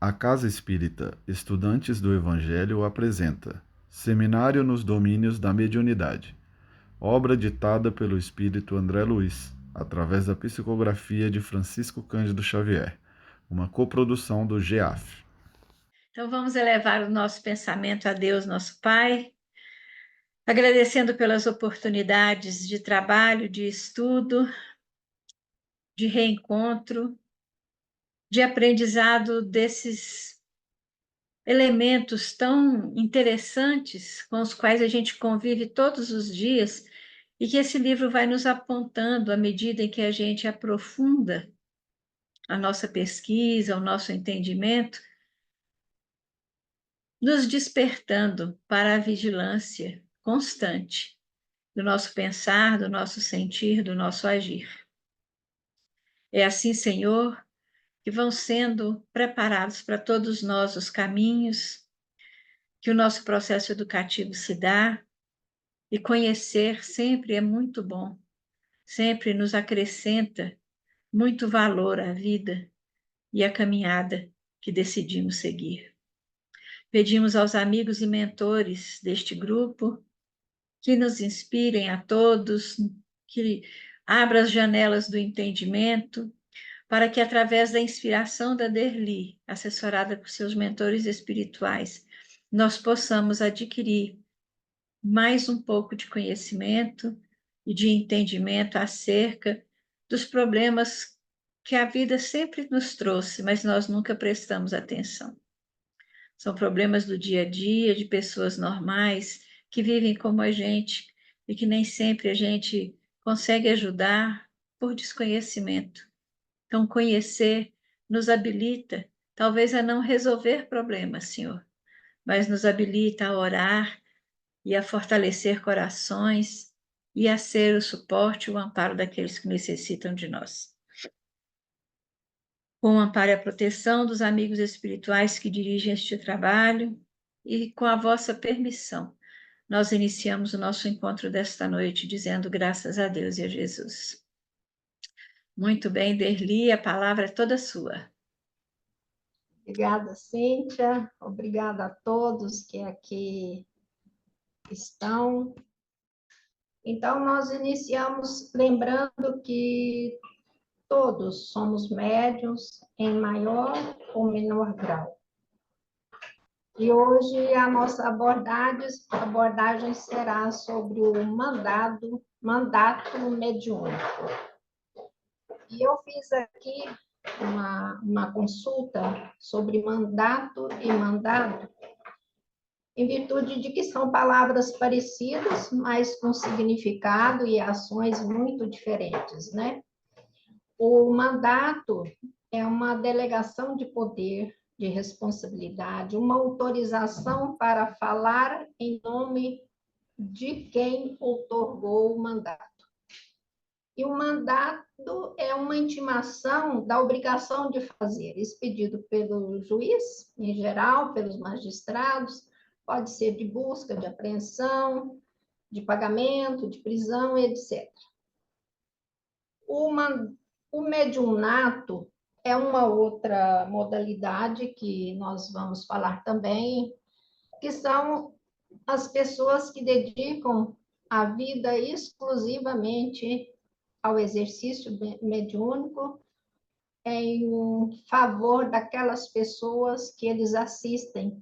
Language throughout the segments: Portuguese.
A Casa Espírita Estudantes do Evangelho apresenta Seminário nos Domínios da Mediunidade, obra ditada pelo espírito André Luiz, através da psicografia de Francisco Cândido Xavier, uma coprodução do GEAF. Então vamos elevar o nosso pensamento a Deus, nosso Pai, agradecendo pelas oportunidades de trabalho, de estudo, de reencontro, de aprendizado desses elementos tão interessantes com os quais a gente convive todos os dias e que esse livro vai nos apontando à medida em que a gente aprofunda a nossa pesquisa, o nosso entendimento, nos despertando para a vigilância constante do nosso pensar, do nosso sentir, do nosso agir. É assim, Senhor, que vão sendo preparados para todos nós os caminhos que o nosso processo educativo se dá, e conhecer sempre é muito bom, sempre nos acrescenta muito valor à vida e à caminhada que decidimos seguir. Pedimos aos amigos e mentores deste grupo que nos inspirem a todos, que abra as janelas do entendimento, para que, através da inspiração da Derli, assessorada por seus mentores espirituais, nós possamos adquirir mais um pouco de conhecimento e de entendimento acerca dos problemas que a vida sempre nos trouxe, mas nós nunca prestamos atenção. São problemas do dia a dia, de pessoas normais, que vivem como a gente e que nem sempre a gente consegue ajudar por desconhecimento. Então, conhecer nos habilita, talvez, a não resolver problemas, Senhor, mas nos habilita a orar e a fortalecer corações e a ser o suporte e o amparo daqueles que necessitam de nós. Com o amparo e a proteção dos amigos espirituais que dirigem este trabalho e com a vossa permissão, nós iniciamos o nosso encontro desta noite dizendo graças a Deus e a Jesus. Muito bem, Derli, a palavra é toda sua. Obrigada, Cíntia. Obrigada a todos que aqui estão. Então, nós iniciamos lembrando que todos somos médiuns em maior ou menor grau. E hoje a nossa abordagem será sobre o mandato mediúnico. E eu fiz aqui uma consulta sobre mandato e mandado, em virtude de que são palavras parecidas, mas com significado e ações muito diferentes, né? O mandato é uma delegação de poder, de responsabilidade, uma autorização para falar em nome de quem outorgou o mandato. E o mandato é uma intimação da obrigação de fazer, expedido pelo juiz, em geral, pelos magistrados, pode ser de busca, de apreensão, de pagamento, de prisão, etc. O mediunato é uma outra modalidade que nós vamos falar também, que são as pessoas que dedicam a vida exclusivamente ao exercício mediúnico em favor daquelas pessoas que eles assistem,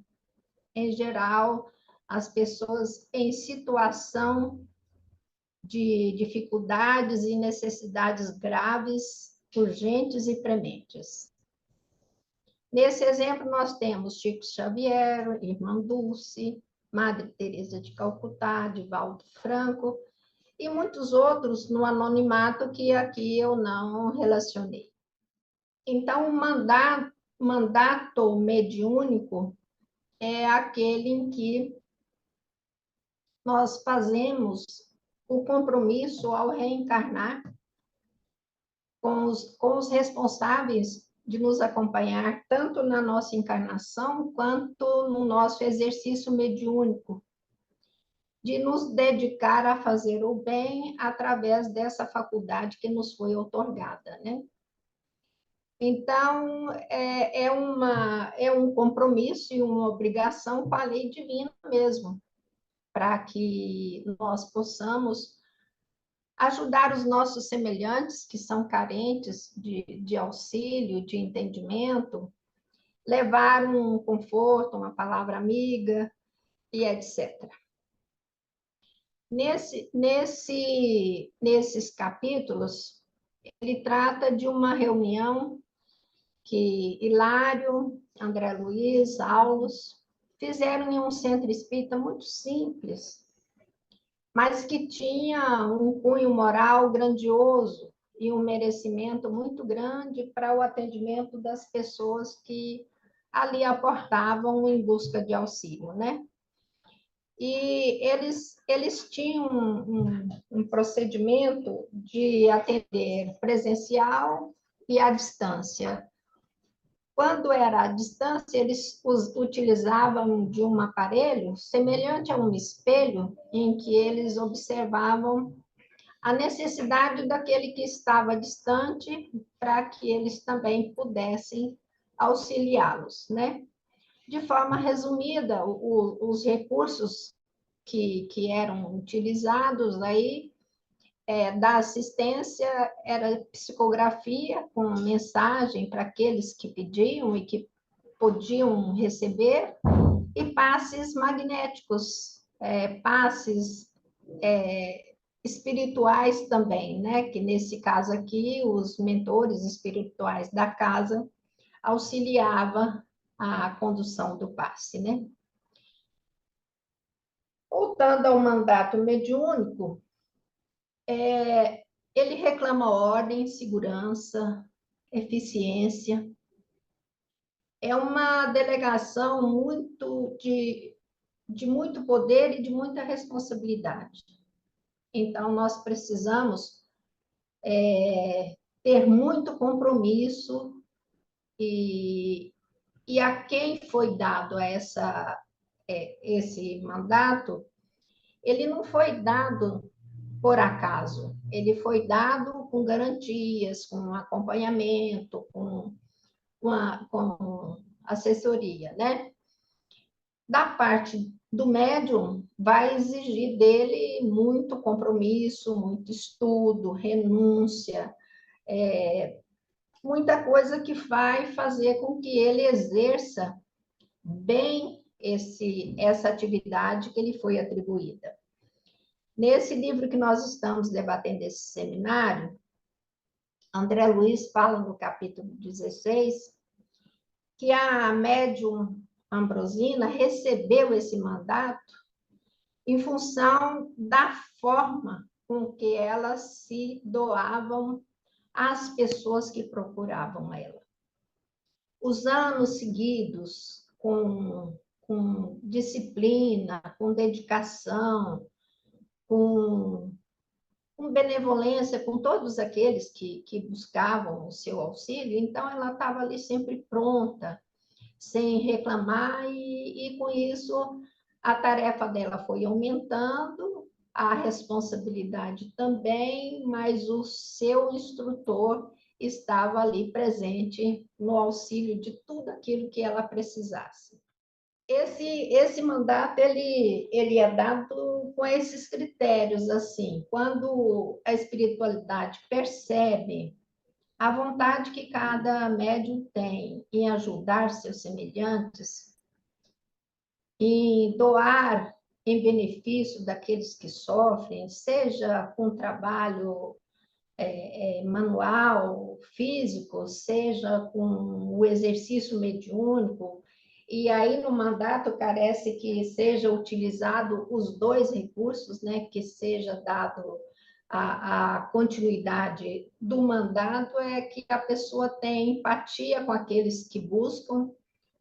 em geral, as pessoas em situação de dificuldades e necessidades graves, urgentes e prementes. Nesse exemplo, nós temos Chico Xavier, Irmã Dulce, Madre Teresa de Calcutá, Divaldo Franco, e muitos outros no anonimato que aqui eu não relacionei. Então, o mandato mediúnico é aquele em que nós fazemos o compromisso ao reencarnar com os responsáveis de nos acompanhar tanto na nossa encarnação quanto no nosso exercício mediúnico, de nos dedicar a fazer o bem através dessa faculdade que nos foi outorgada, né? Então, é um compromisso e uma obrigação com a lei divina mesmo, para que nós possamos ajudar os nossos semelhantes que são carentes de auxílio, de entendimento, levar um conforto, uma palavra amiga e etc. Nesses capítulos, ele trata de uma reunião que Hilário, André Luiz, Aulus fizeram em um centro espírita muito simples, mas que tinha um cunho moral grandioso e um merecimento muito grande para o atendimento das pessoas que ali aportavam em busca de auxílio, né? E eles tinham um procedimento de atender presencial e à distância. Quando era à distância, eles utilizavam de um aparelho semelhante a um espelho, em que eles observavam a necessidade daquele que estava distante, para que eles também pudessem auxiliá-los, né? De forma resumida, os recursos que eram utilizados aí da assistência era psicografia com mensagem para aqueles que pediam e que podiam receber, e passes magnéticos, passes espirituais também, né? Que nesse caso aqui, os mentores espirituais da casa auxiliavam a condução do passe, né? Voltando ao mandato mediúnico, ele reclama ordem, segurança, eficiência. É uma delegação de muito poder e de muita responsabilidade. Então, nós precisamos ter muito compromisso e a quem foi dado esse mandato, ele não foi dado por acaso, ele foi dado com garantias, com acompanhamento, com assessoria, né? Da parte do médium, vai exigir dele muito compromisso, muito estudo, renúncia, muita coisa que vai fazer com que ele exerça bem essa atividade que lhe foi atribuída. Nesse livro que nós estamos debatendo esse seminário, André Luiz fala no capítulo 16 que a médium Ambrosina recebeu esse mandato em função da forma com que elas se doavam às pessoas que procuravam ela. Os anos seguidos, com disciplina, com dedicação, com benevolência com todos aqueles que buscavam o seu auxílio, então ela estava ali sempre pronta, sem reclamar, e com isso a tarefa dela foi aumentando, a responsabilidade também, mas o seu instrutor estava ali presente no auxílio de tudo aquilo que ela precisasse. Esse mandato ele é dado com esses critérios, assim, quando a espiritualidade percebe a vontade que cada médium tem em ajudar seus semelhantes, em doar em benefício daqueles que sofrem, seja com trabalho manual, físico, seja com o exercício mediúnico, e aí no mandato carece que seja utilizado os dois recursos, né, que seja dado a continuidade do mandato, é que a pessoa tem empatia com aqueles que buscam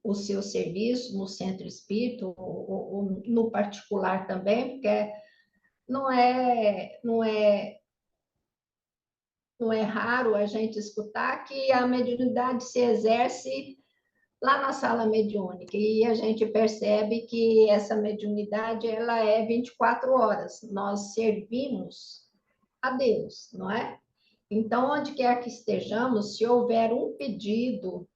o seu serviço no centro espírita, ou no particular também, porque não é raro a gente escutar que a mediunidade se exerce lá na sala mediúnica, e a gente percebe que essa mediunidade ela é 24 horas. Nós servimos a Deus, não é? Então, onde quer que estejamos, se houver um pedido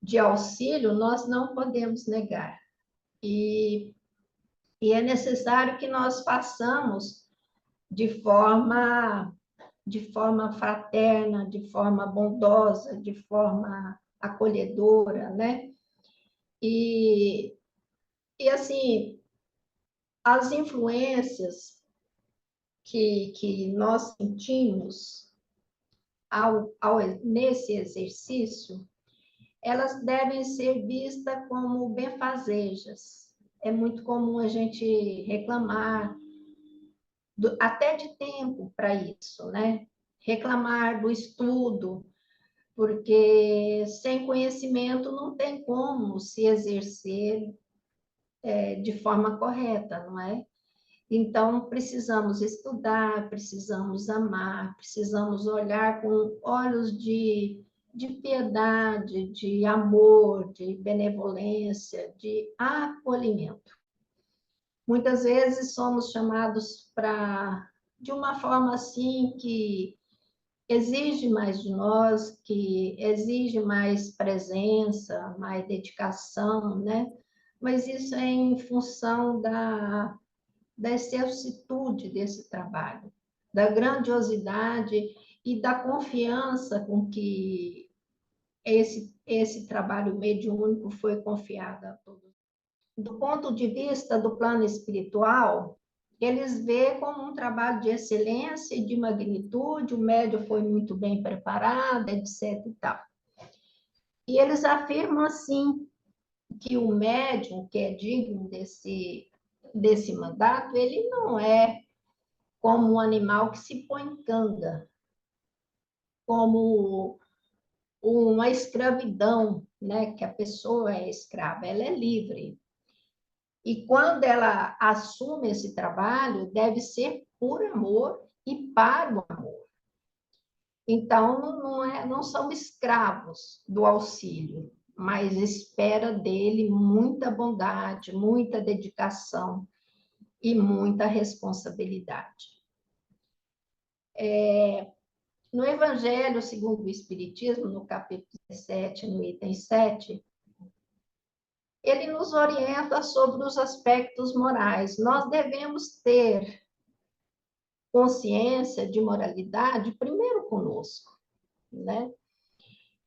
de auxílio, nós não podemos negar. E é necessário que nós façamos de forma fraterna, de forma bondosa, de forma acolhedora, né? E, e assim, as influências que nós sentimos nesse exercício, elas devem ser vistas como benfazejas. É muito comum a gente reclamar até de tempo para isso, né? Reclamar do estudo, porque sem conhecimento não tem como se exercer de forma correta, não é? Então, precisamos estudar, precisamos amar, precisamos olhar com olhos de piedade, de amor, de benevolência, de acolhimento. Muitas vezes somos chamados para, de uma forma assim, que exige mais de nós, que exige mais presença, mais dedicação, né? Mas isso é em função da excelsitude desse trabalho, da grandiosidade e da confiança com que esse trabalho mediúnico foi confiado a todos. Do ponto de vista do plano espiritual, eles veem como um trabalho de excelência e de magnitude, o médium foi muito bem preparado, etc. e tal. E eles afirmam, assim, que o médium que é digno desse mandato, ele não é como um animal que se põe em canga, como uma escravidão, né? Que a pessoa é escrava, ela é livre. E quando ela assume esse trabalho, deve ser por amor e para o amor. Então, não são escravos do auxílio, mas espera dele muita bondade, muita dedicação e muita responsabilidade. No Evangelho segundo o Espiritismo, no capítulo 17, no item 7, ele nos orienta sobre os aspectos morais. Nós devemos ter consciência de moralidade primeiro conosco, né?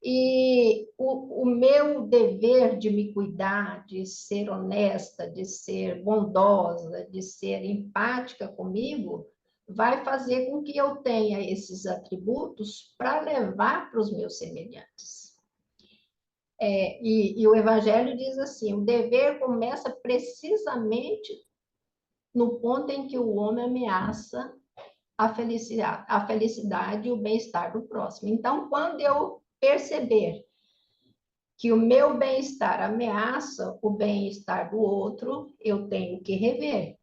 E o meu dever de me cuidar, de ser honesta, de ser bondosa, de ser empática comigo, vai fazer com que eu tenha esses atributos para levar para os meus semelhantes. E o Evangelho diz assim: o dever começa precisamente no ponto em que o homem ameaça a felicidade e o bem-estar do próximo. Então, quando eu perceber que o meu bem-estar ameaça o bem-estar do outro, eu tenho que rever.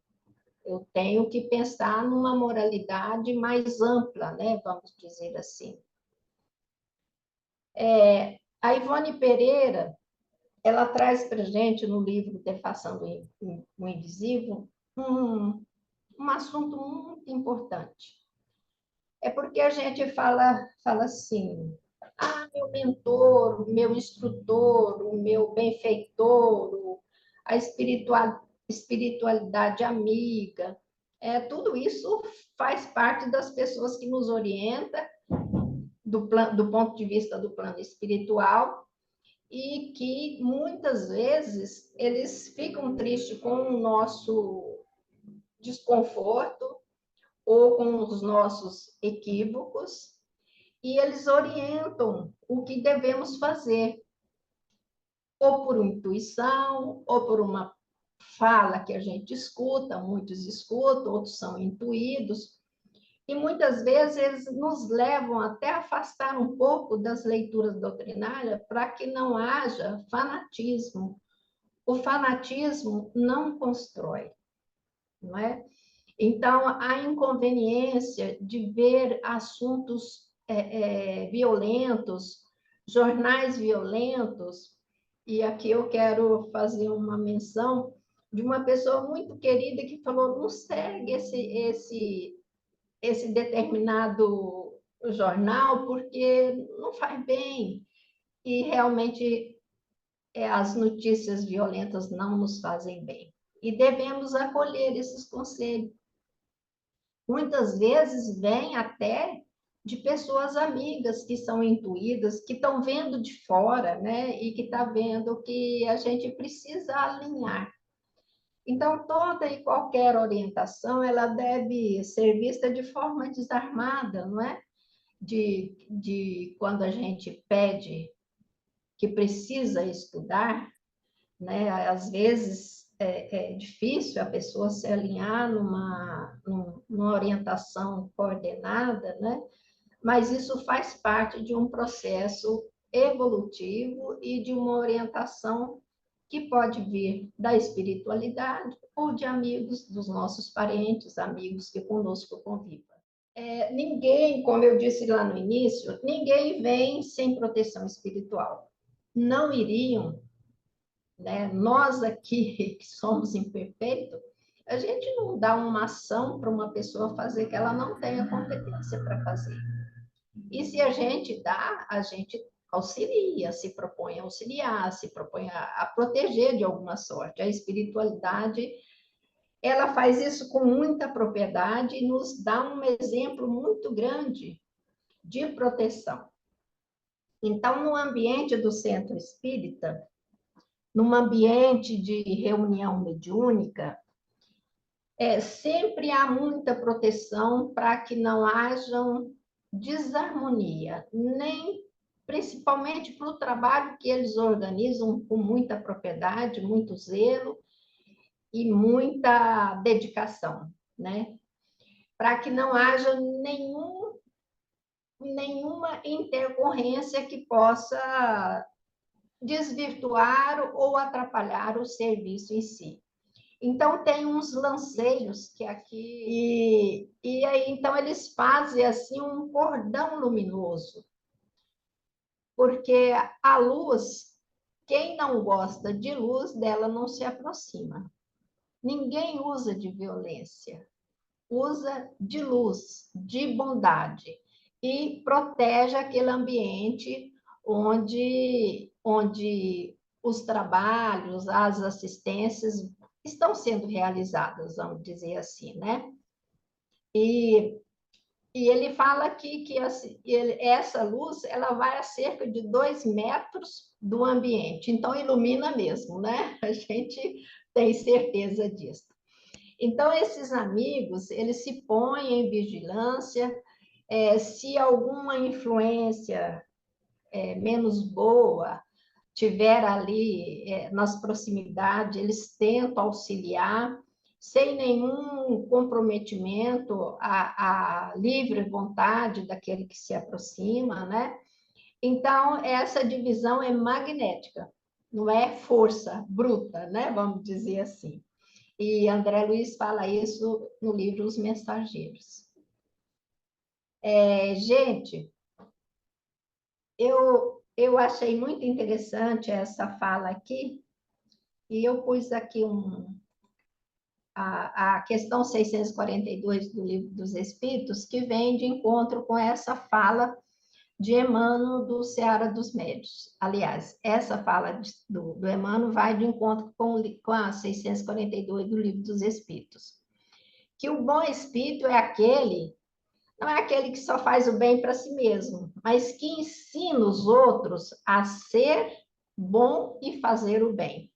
Eu tenho que pensar numa moralidade mais ampla, né? Vamos dizer assim. A Ivone Pereira, ela traz para a gente, no livro Defaçando o Invisível, um assunto muito importante. É porque a gente fala assim: meu mentor, o meu instrutor, o meu benfeitor, a espiritualidade amiga, tudo isso faz parte das pessoas que nos orientam do ponto de vista do plano espiritual e que muitas vezes eles ficam tristes com o nosso desconforto ou com os nossos equívocos, e eles orientam o que devemos fazer, ou por intuição, ou por uma fala que a gente escuta, muitos escutam, outros são intuídos, e muitas vezes eles nos levam até a afastar um pouco das leituras doutrinárias para que não haja fanatismo. O fanatismo não constrói, não é? Então, a inconveniência de ver assuntos violentos, jornais violentos, e aqui eu quero fazer uma menção de uma pessoa muito querida que falou: não segue esse determinado o jornal, porque não faz bem. E realmente as notícias violentas não nos fazem bem. E devemos acolher esses conselhos. Muitas vezes vem até de pessoas amigas que são intuídas, que estão vendo de fora, né? E que está vendo que a gente precisa alinhar. Então, toda e qualquer orientação, ela deve ser vista de forma desarmada, não é? De quando a gente pede que precisa estudar, né? Às vezes é difícil a pessoa se alinhar numa orientação coordenada, né? Mas isso faz parte de um processo evolutivo e de uma orientação que pode vir da espiritualidade ou de amigos, dos nossos parentes, amigos que conosco convivam. Ninguém, como eu disse lá no início, ninguém vem sem proteção espiritual. Não iriam, né? Nós aqui, que somos imperfeitos, a gente não dá uma ação para uma pessoa fazer que ela não tenha competência para fazer. E se a gente dá, a gente auxilia, se propõe a auxiliar, se propõe a proteger de alguma sorte. A espiritualidade, ela faz isso com muita propriedade e nos dá um exemplo muito grande de proteção. Então, no ambiente do centro espírita, num ambiente de reunião mediúnica, sempre há muita proteção para que não hajam desarmonia, nem principalmente para o trabalho que eles organizam com muita propriedade, muito zelo e muita dedicação, né? Para que não haja nenhuma intercorrência que possa desvirtuar ou atrapalhar o serviço em si. Então, tem uns lanceiros que aqui... E aí, então, eles fazem, assim, um cordão luminoso. Porque a luz, quem não gosta de luz, dela não se aproxima. Ninguém usa de violência. Usa de luz, de bondade. E protege aquele ambiente onde os trabalhos, as assistências estão sendo realizadas, vamos dizer assim, né? E ele fala aqui que essa luz ela vai a cerca de 2 metros do ambiente, então ilumina mesmo, né? A gente tem certeza disso. Então, esses amigos, eles se põem em vigilância, se alguma influência menos boa tiver ali nas proximidades, eles tentam auxiliar, sem nenhum comprometimento à livre vontade daquele que se aproxima, né? Então, essa divisão é magnética, não é força bruta, né? Vamos dizer assim. E André Luiz fala isso no livro Os Mensageiros. Gente, eu achei muito interessante essa fala aqui, e eu pus aqui a questão 642 do Livro dos Espíritos, que vem de encontro com essa fala de Emmanuel do Seara dos Médiuns. Aliás, essa fala do Emmanuel vai de encontro com a 642 do Livro dos Espíritos. Que o bom espírito não é aquele que só faz o bem para si mesmo, mas que ensina os outros a ser bom e fazer o bem.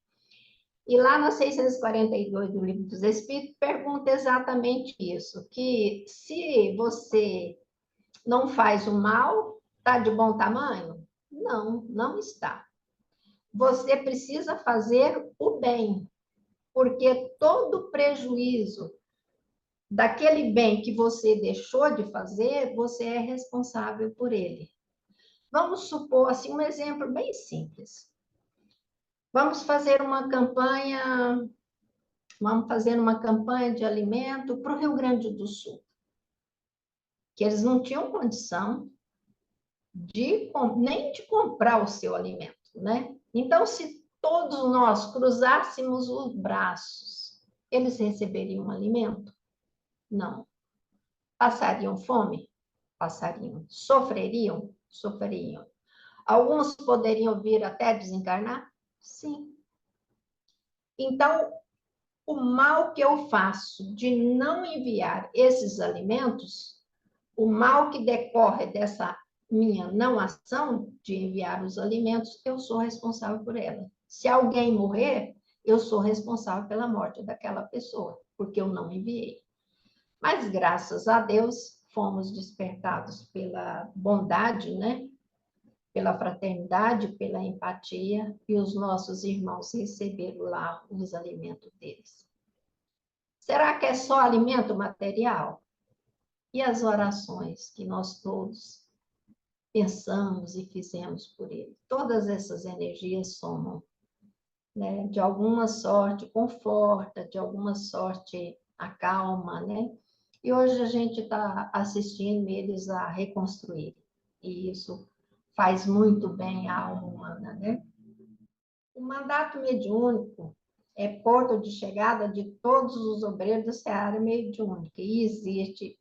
E lá na 642 do Livro dos Espíritos, pergunta exatamente isso, que se você não faz o mal, está de bom tamanho? Não, não está. Você precisa fazer o bem, porque todo prejuízo daquele bem que você deixou de fazer, você é responsável por ele. Vamos supor, assim, um exemplo bem simples. Vamos fazer uma campanha de alimento para o Rio Grande do Sul, que eles não tinham condição nem de comprar o seu alimento, né? Então, se todos nós cruzássemos os braços, eles receberiam alimento? Não. Passariam fome? passariam. Sofreriam? Sofreriam. Alguns poderiam vir até desencarnar? Sim. Então, o mal que eu faço de não enviar esses alimentos, o mal que decorre dessa minha não ação de enviar os alimentos, eu sou responsável por ela. Se alguém morrer, eu sou responsável pela morte daquela pessoa, porque eu não enviei. Mas, graças a Deus, fomos despertados pela bondade, né? Pela fraternidade, pela empatia, e os nossos irmãos receberam lá os alimentos deles. Será que é só alimento material? E as orações que nós todos pensamos e fizemos por ele? Todas essas energias somam, né? De alguma sorte conforta, de alguma sorte acalma, né? E hoje a gente está assistindo eles a reconstruir. E isso faz muito bem à alma humana, né? O mandato mediúnico é porto de chegada de todos os obreiros da seara mediúnica e existe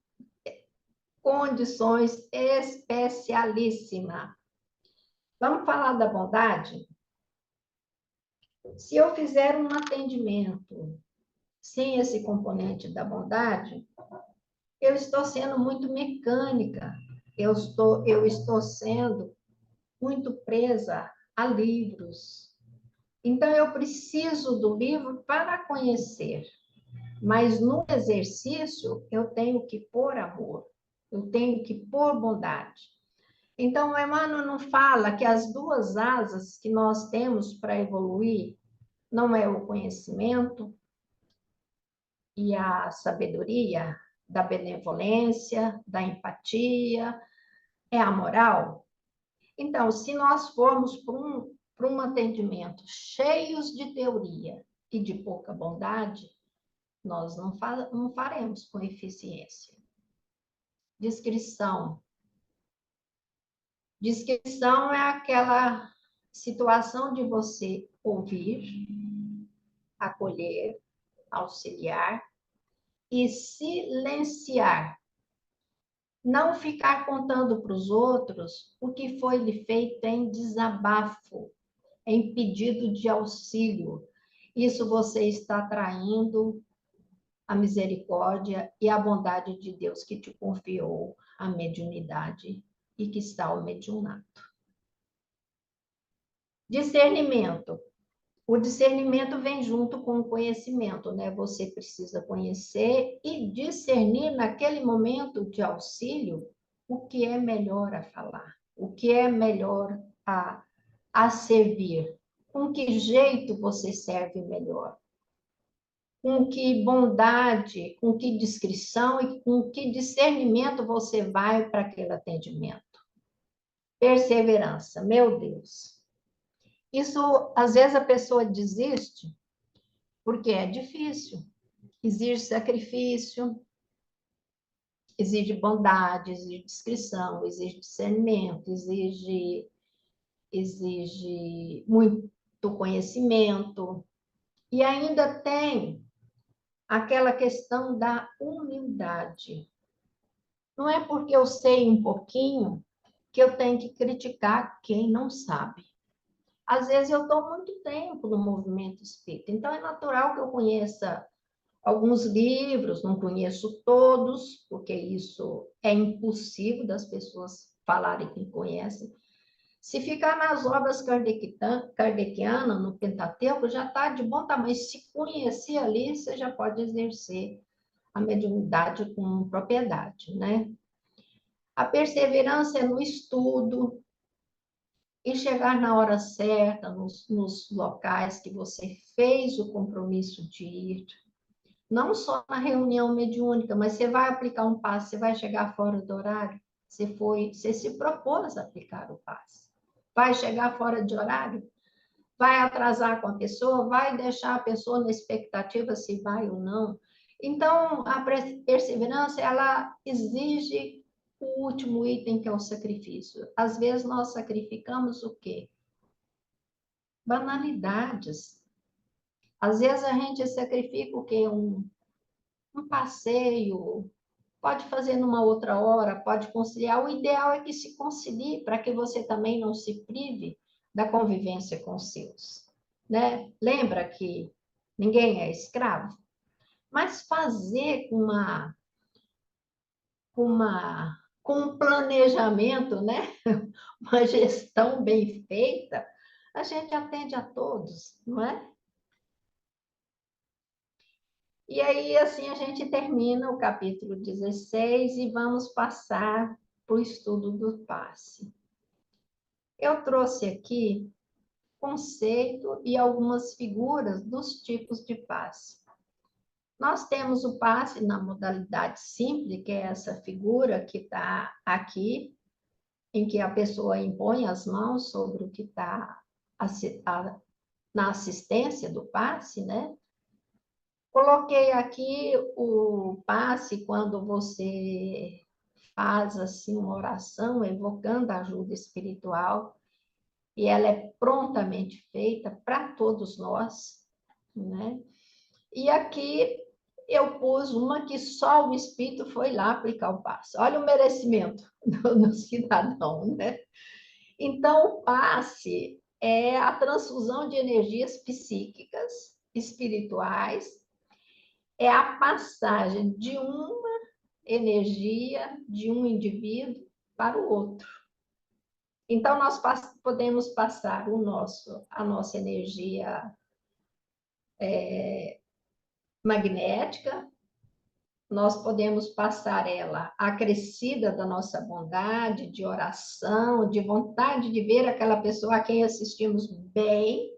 condições especialíssimas. Vamos falar da bondade? Se eu fizer um atendimento sem esse componente da bondade, eu estou sendo muito mecânica, eu estou sendo muito presa a livros. Então, eu preciso do livro para conhecer, mas no exercício eu tenho que pôr amor, eu tenho que pôr bondade. Então, o Emmanuel não fala que as duas asas que nós temos para evoluir não é o conhecimento e a sabedoria, da benevolência, da empatia, é a moral. Então, se nós formos para um atendimento cheios de teoria e de pouca bondade, nós não faremos com eficiência. Discrição. Discrição é aquela situação de você ouvir, acolher, auxiliar e silenciar. Não ficar contando para os outros o que foi lhe feito em desabafo, em pedido de auxílio. Isso você está traindo a misericórdia e a bondade de Deus que te confiou a mediunidade e que está o mediunato. Discernimento. O discernimento vem junto com o conhecimento, né? Você precisa conhecer e discernir naquele momento de auxílio o que é melhor a falar, o que é melhor a servir, com que jeito você serve melhor, com que bondade, com que discrição e com que discernimento você vai para aquele atendimento. Perseverança, meu Deus. Isso, às vezes, a pessoa desiste porque é difícil. Exige sacrifício, exige bondade, exige discrição, exige discernimento, exige muito conhecimento. E ainda tem aquela questão da humildade. Não é porque eu sei um pouquinho que eu tenho que criticar quem não sabe. Às vezes eu estou muito tempo no movimento espírita, então é natural que eu conheça alguns livros, não conheço todos, porque isso é impossível das pessoas falarem que conhecem. Se ficar nas obras kardecianas, no Pentateuco, já está de bom tamanho. Se conhecer ali, você já pode exercer a mediunidade com propriedade, né? A perseverança é no estudo, e chegar na hora certa, nos locais que você fez o compromisso de ir. Não só na reunião mediúnica, mas você vai aplicar um passe, você vai chegar fora do horário, você se propôs a aplicar o passe. Vai chegar fora de horário? Vai atrasar com a pessoa? Vai deixar a pessoa na expectativa se vai ou não? Então, a perseverança, ela exige o último item, que é o sacrifício. Às vezes, nós sacrificamos o quê? Banalidades. Às vezes, a gente sacrifica o quê? Um passeio, pode fazer numa outra hora, pode conciliar. O ideal é que se concilie, para que você também não se prive da convivência com os seus, né? Lembra que ninguém é escravo? Mas fazer com um planejamento, né? Uma gestão bem feita, a gente atende a todos, não é? E aí, assim, a gente termina o capítulo 16 e vamos passar para o estudo do passe. Eu trouxe aqui conceito e algumas figuras dos tipos de passe. Nós temos o passe na modalidade simples, que é essa figura que está aqui, em que a pessoa impõe as mãos sobre o que está na assistência do passe, né? Coloquei aqui o passe quando você faz assim uma oração evocando a ajuda espiritual e ela é prontamente feita para todos nós, né? E aqui eu pus uma que só o Espírito foi lá aplicar o passe. Olha o merecimento do cidadão, né? Então, o passe é a transfusão de energias psíquicas, espirituais, é a passagem de uma energia de um indivíduo para o outro. Então, nós podemos passar a nossa energia magnética, nós podemos passar ela acrescida da nossa bondade, de oração, de vontade de ver aquela pessoa a quem assistimos bem,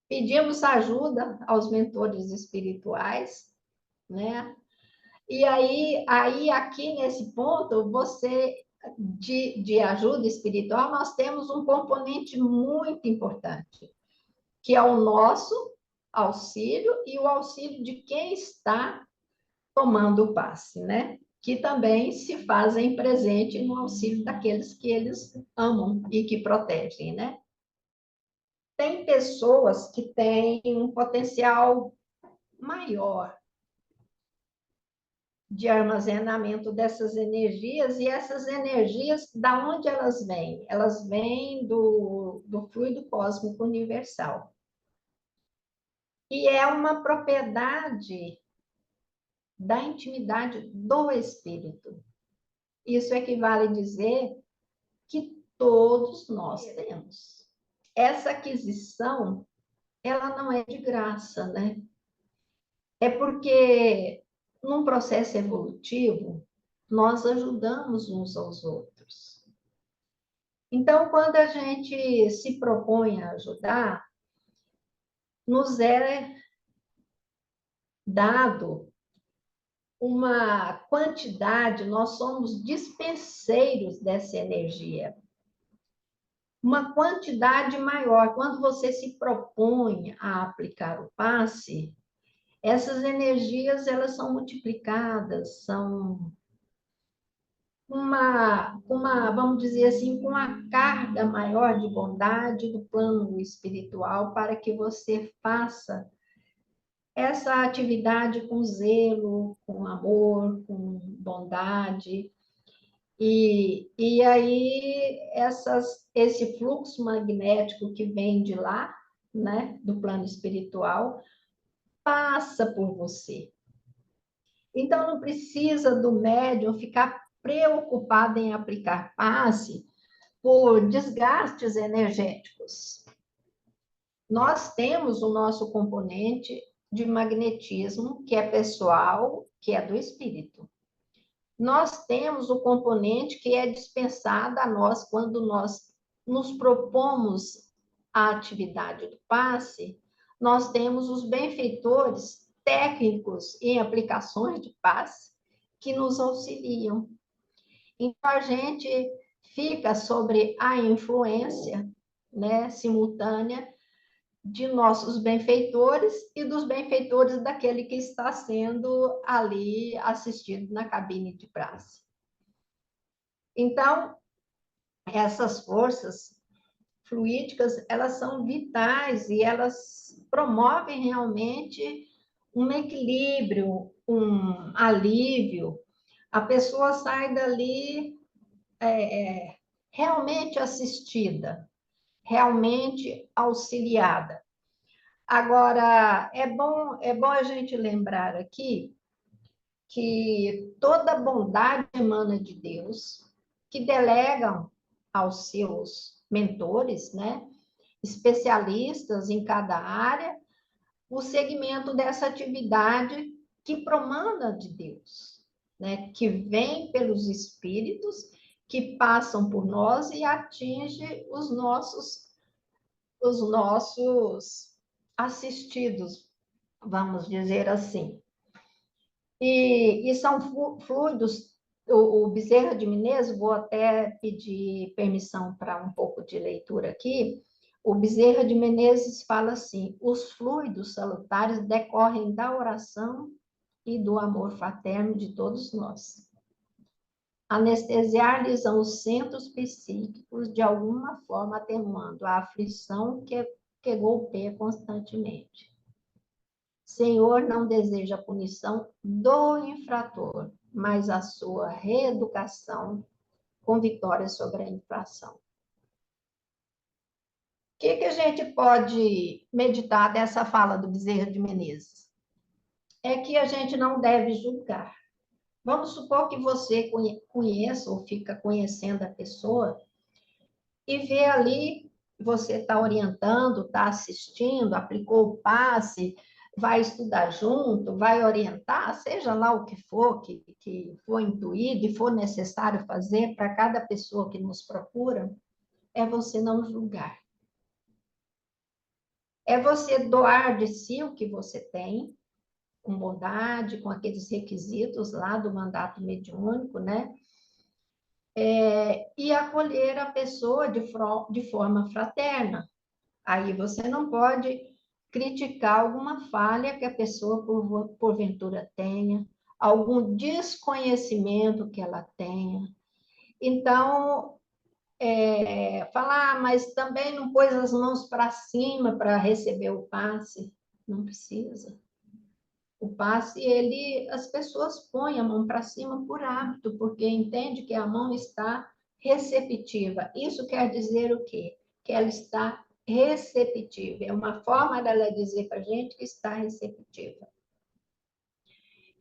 pedimos ajuda aos mentores espirituais, né? E aí aqui nesse ponto, de ajuda espiritual, nós temos um componente muito importante, que é o nosso auxílio e o auxílio de quem está tomando o passe, né? Que também se fazem presente no auxílio daqueles que eles amam e que protegem, né? Tem pessoas que têm um potencial maior de armazenamento dessas energias, e essas energias, da onde elas vêm? Elas vêm do fluido cósmico universal. E é uma propriedade da intimidade do espírito. Isso equivale a dizer que todos nós temos. Essa aquisição, ela não é de graça, né? É porque, num processo evolutivo, nós ajudamos uns aos outros. Então, quando a gente se propõe a ajudar, nos é dado uma quantidade, nós somos dispenseiros dessa energia. Uma quantidade maior. Quando você se propõe a aplicar o passe, essas energias elas são multiplicadas, são vamos dizer assim, com uma carga maior de bondade do plano espiritual para que você faça essa atividade com zelo, com amor, com bondade. E aí esse fluxo magnético que vem de lá, né, do plano espiritual, passa por você. Então, não precisa do médium ficar preocupado em aplicar passe por desgastes energéticos. Nós temos o nosso componente de magnetismo, que é pessoal, que é do espírito. Nós temos o componente que é dispensado a nós quando nós nos propomos a atividade do passe, nós temos os benfeitores técnicos em aplicações de passe que nos auxiliam. Então, a gente fica sobre a influência, né, simultânea de nossos benfeitores e dos benfeitores daquele que está sendo ali assistido na cabine de praxe. Então, essas forças fluídicas, elas são vitais e elas promovem realmente um equilíbrio, um alívio a pessoa sai dali realmente assistida, realmente auxiliada. Agora, é bom a gente lembrar aqui que toda bondade emana de Deus, que delegam aos seus mentores, né, especialistas em cada área, o segmento dessa atividade que promana de Deus, né, que vem pelos espíritos que passam por nós e atinge os nossos assistidos, vamos dizer assim. E são fluidos, o Bezerra de Menezes, vou até pedir permissão para um pouco de leitura aqui, o Bezerra de Menezes fala assim: os fluidos salutares decorrem da oração e do amor fraterno de todos nós. Anestesiar-lhes os centros psíquicos, de alguma forma atenuando a aflição que golpeia constantemente. Senhor não deseja a punição do infrator, mas a sua reeducação com vitória sobre a infração. O que a gente pode meditar dessa fala do Bezerra de Menezes? É que a gente não deve julgar. Vamos supor que você conheça ou fica conhecendo a pessoa e vê ali, você está orientando, está assistindo, aplicou o passe, vai estudar junto, vai orientar, seja lá o que for, que for intuído e for necessário fazer para cada pessoa que nos procura, é você não julgar. É você doar de si o que você tem, com bondade, com aqueles requisitos lá do mandato mediúnico, né? E acolher a pessoa de forma fraterna. Aí você não pode criticar alguma falha que a pessoa, porventura, tenha, algum desconhecimento que ela tenha. Então, falar, mas também não pôs as mãos para cima para receber o passe. Não precisa. O passe, as pessoas põem a mão para cima por hábito, porque entende que a mão está receptiva. Isso quer dizer o quê? Que ela está receptiva. É uma forma dela dizer para a gente que está receptiva.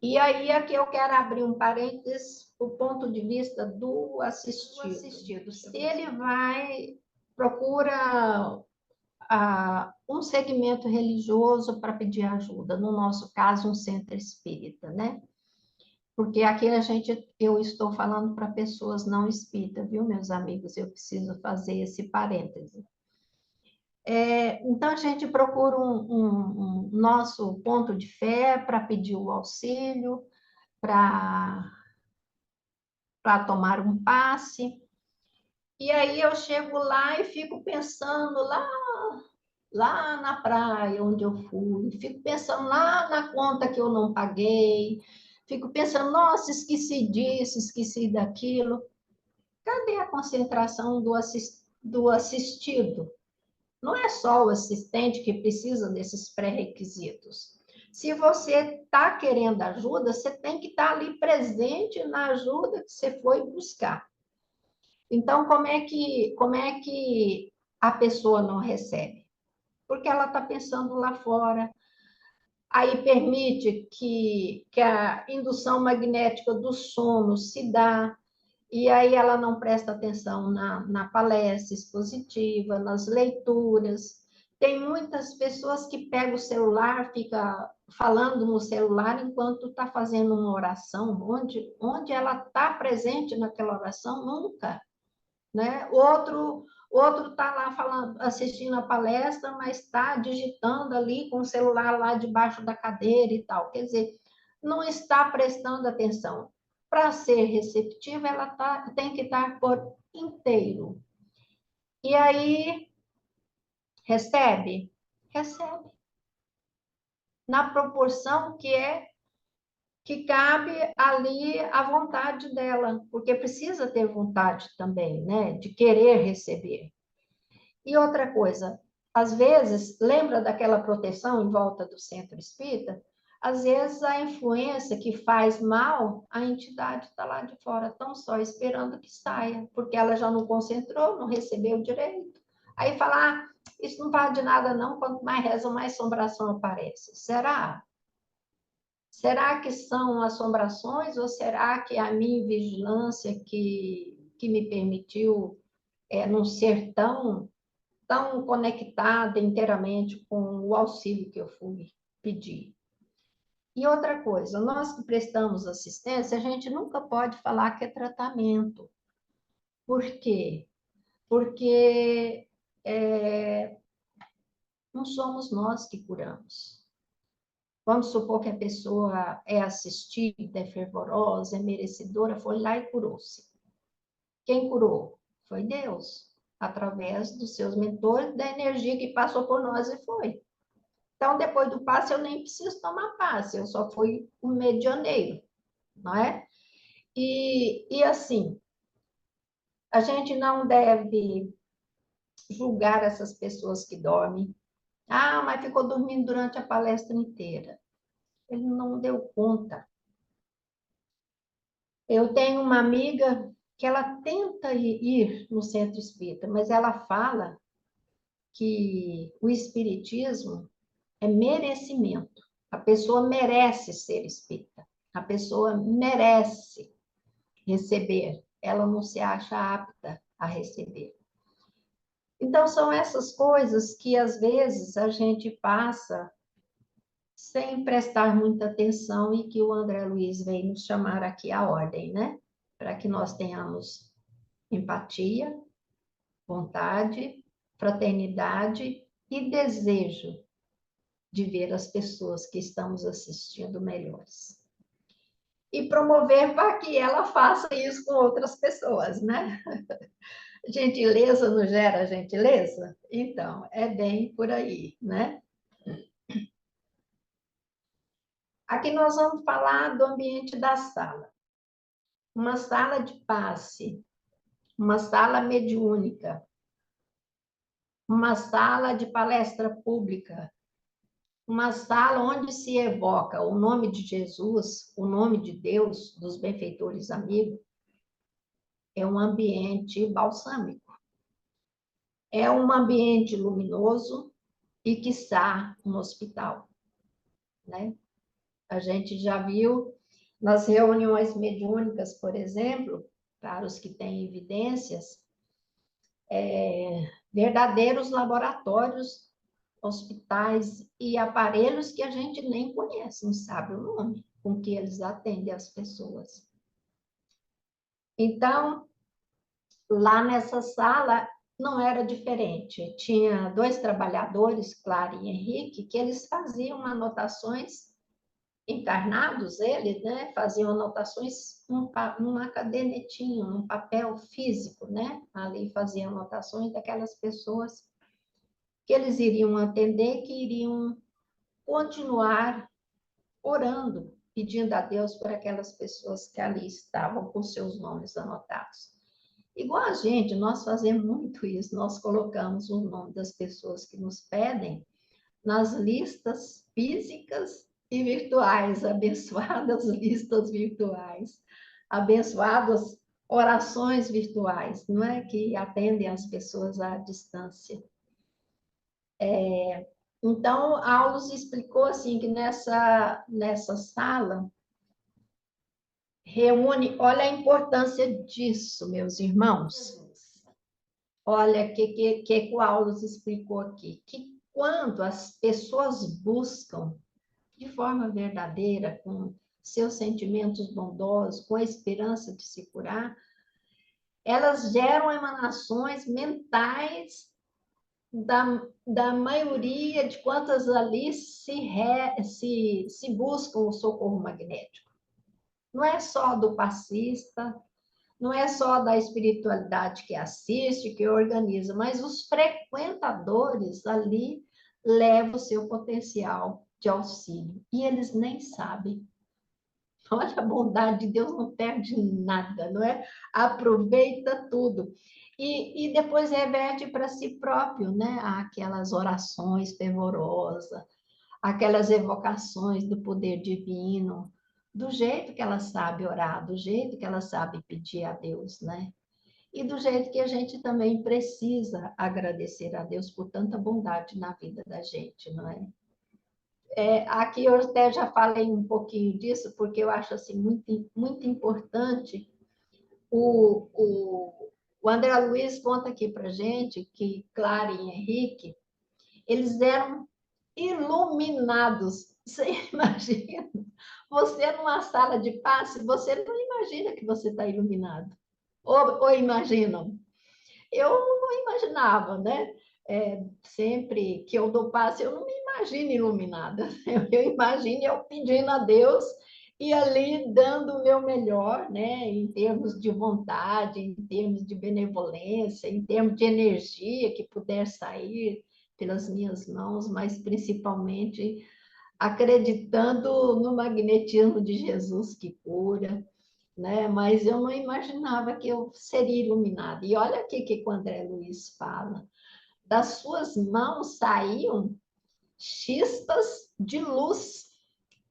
E aí, aqui eu quero abrir um parênteses, o ponto de vista do assistido. Se ele procura um segmento religioso para pedir ajuda, no nosso caso, um centro espírita, né? Porque aqui eu estou falando para pessoas não espíritas, viu, meus amigos? Eu preciso fazer esse parêntese. Então, a gente procura um nosso ponto de fé para pedir o auxílio, para tomar um passe. E aí eu chego lá e fico pensando lá na praia onde eu fui, fico pensando lá na conta que eu não paguei, fico pensando, nossa, esqueci disso, esqueci daquilo. Cadê a concentração do assistido? Não é só o assistente que precisa desses pré-requisitos. Se você está querendo ajuda, você tem que estar ali presente na ajuda que você foi buscar. Então, como é que a pessoa não recebe? Porque ela está pensando lá fora. Aí permite que a indução magnética do sono se dá, e aí ela não presta atenção na palestra expositiva, nas leituras. Tem muitas pessoas que pegam o celular, fica falando no celular enquanto está fazendo uma oração, onde ela está presente naquela oração, nunca. Né? Outro está lá falando, assistindo a palestra, mas está digitando ali com o celular lá debaixo da cadeira e tal. Quer dizer, não está prestando atenção. Para ser receptiva, ela tem que estar por inteiro. E aí, recebe? Recebe. Na proporção que cabe ali a vontade dela, porque precisa ter vontade também, né, de querer receber. E outra coisa, às vezes, lembra daquela proteção em volta do centro espírita? Às vezes, a influência que faz mal, a entidade está lá de fora, tão só esperando que saia, porque ela já não concentrou, não recebeu direito. Aí fala, ah, isso não vale de nada não, quanto mais reza, mais assombração aparece. Será? Será que são assombrações ou será que a minha vigilância que me permitiu não ser tão conectada inteiramente com o auxílio que eu fui pedir? E outra coisa, nós que prestamos assistência, a gente nunca pode falar que é tratamento. Por quê? Porque não somos nós que curamos. Vamos supor que a pessoa é assistida, é fervorosa, é merecedora, foi lá e curou-se. Quem curou? Foi Deus, através dos seus mentores, da energia que passou por nós e foi. Então, depois do passe, eu nem preciso tomar passe, eu só fui o medianeiro, não é? E assim, a gente não deve julgar essas pessoas que dormem. Ah, mas ficou dormindo durante a palestra inteira. Ele não deu conta. Eu tenho uma amiga que ela tenta ir no centro espírita, mas ela fala que o espiritismo é merecimento. A pessoa merece ser espírita. A pessoa merece receber. Ela não se acha apta a receber. Então, são essas coisas que, às vezes, a gente passa sem prestar muita atenção e que o André Luiz veio nos chamar aqui à ordem, né? Para que nós tenhamos empatia, vontade, fraternidade e desejo de ver as pessoas que estamos assistindo melhores. E promover para que ela faça isso com outras pessoas, né? Gentileza não gera gentileza? Então, é bem por aí, né? Aqui nós vamos falar do ambiente da sala. Uma sala de passe, uma sala mediúnica, uma sala de palestra pública, uma sala onde se evoca o nome de Jesus, o nome de Deus, dos benfeitores amigos, é um ambiente balsâmico. É um ambiente luminoso e, quiçá, um hospital, né? A gente já viu nas reuniões mediúnicas, por exemplo, para os que têm evidências, verdadeiros laboratórios, hospitais e aparelhos que a gente nem conhece, não sabe o nome, com que eles atendem as pessoas. Então, lá nessa sala não era diferente. Tinha 2 trabalhadores, Clara e Henrique, que eles faziam anotações, encarnados eles, né? Faziam anotações numa cadernetinha, num papel físico, né? Ali faziam anotações daquelas pessoas que eles iriam atender, que iriam continuar orando, pedindo a Deus por aquelas pessoas que ali estavam com seus nomes anotados. Igual a gente, nós fazemos muito isso, nós colocamos o nome das pessoas que nos pedem nas listas físicas e virtuais, abençoadas listas virtuais, abençoadas orações virtuais, não é? Que atendem as pessoas à distância. Então, Aulus explicou assim que nessa sala reúne, olha a importância disso, meus irmãos. Olha o que o Aulus explicou aqui, que quando as pessoas buscam de forma verdadeira, com seus sentimentos bondosos, com a esperança de se curar, elas geram emanações mentais da maioria de quantas ali se buscam o socorro magnético. Não é só do passista, não é só da espiritualidade que assiste, que organiza, mas os frequentadores ali levam o seu potencial de auxílio. E eles nem sabem. Olha, a bondade de Deus não perde nada, não é? Aproveita tudo. E depois reverte para si próprio, né? Aquelas orações fervorosas, aquelas evocações do poder divino, do jeito que ela sabe orar, do jeito que ela sabe pedir a Deus, né? E do jeito que a gente também precisa agradecer a Deus por tanta bondade na vida da gente, não é? Aqui eu até já falei um pouquinho disso, porque eu acho assim, muito importante. O André Luiz conta aqui para gente que Clara e Henrique, eles eram iluminados. Você imagina? Você numa sala de passe, você não imagina que você está iluminado. Ou imaginam? Eu não imaginava, né? Sempre que eu dou passe, eu não me imagino iluminada. Eu imagino eu pedindo a Deus e ali dando o meu melhor, né? Em termos de vontade, em termos de benevolência, em termos de energia que puder sair pelas minhas mãos, mas principalmente acreditando no magnetismo de Jesus que cura, né? Mas eu não imaginava que eu seria iluminada. E olha aqui que o André Luiz fala: das suas mãos saíam chispas de luz.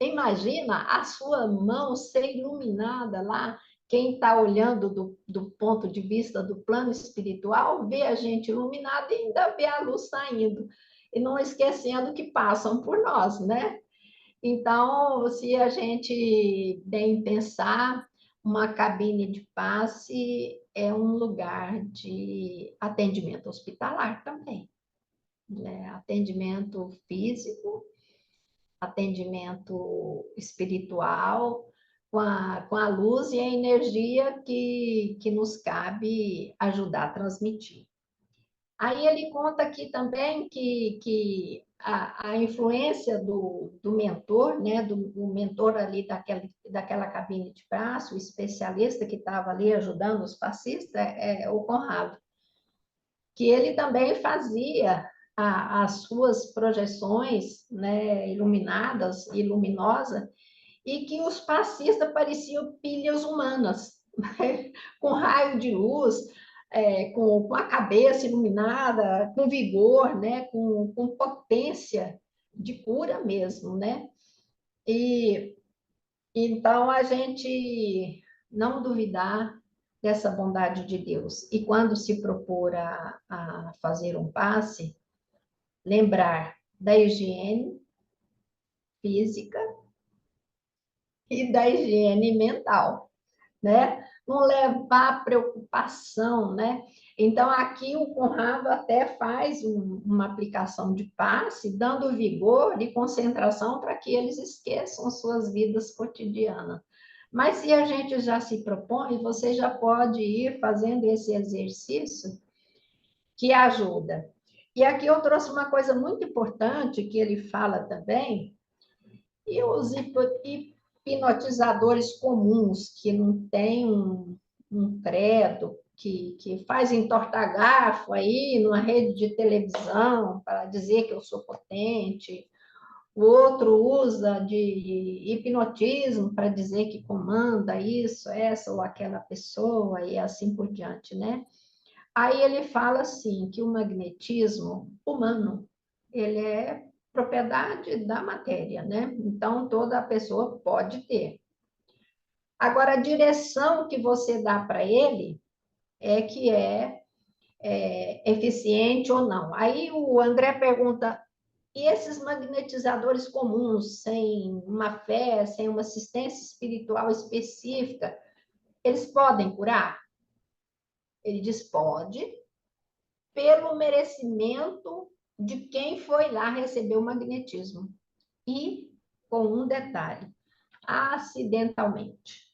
Imagina a sua mão ser iluminada lá. Quem está olhando do ponto de vista do plano espiritual vê a gente iluminada e ainda vê a luz saindo. E não esquecendo que passam por nós, né? Então, se a gente bem pensar, uma cabine de passe é um lugar de atendimento hospitalar também, né? Atendimento físico, atendimento espiritual, com a luz e a energia que nos cabe ajudar a transmitir. Aí ele conta aqui também que a influência do mentor, né, do mentor ali daquela cabine de braço, o especialista que estava ali ajudando os passistas, é o Conrado, que ele também fazia as suas projeções, né, iluminadas e luminosas, e que os passistas pareciam pilhas humanas, né? Com raio de luz, com a cabeça iluminada, com vigor, né? Com potência de cura mesmo, né? E então a gente não duvidar dessa bondade de Deus. E quando se propor a fazer um passe, lembrar da higiene física e da higiene mental, né? Não levar preocupação, né? Então, aqui o Conrado até faz uma aplicação de passe, dando vigor e concentração para que eles esqueçam suas vidas cotidianas. Mas se a gente já se propõe, você já pode ir fazendo esse exercício que ajuda. E aqui eu trouxe uma coisa muito importante que ele fala também, e os hipnotizadores comuns, que não têm um credo, que fazem torta-garfo aí numa rede de televisão para dizer que eu sou potente, o outro usa de hipnotismo para dizer que comanda isso, essa ou aquela pessoa, e assim por diante, né? Aí ele fala assim, que o magnetismo humano, ele é propriedade da matéria, né? Então, toda pessoa pode ter. Agora, a direção que você dá para ele é que é eficiente ou não. Aí o André pergunta, e esses magnetizadores comuns, sem uma fé, sem uma assistência espiritual específica, eles podem curar? Ele diz, pode, pelo merecimento de quem foi lá receber o magnetismo. E, com um detalhe, acidentalmente.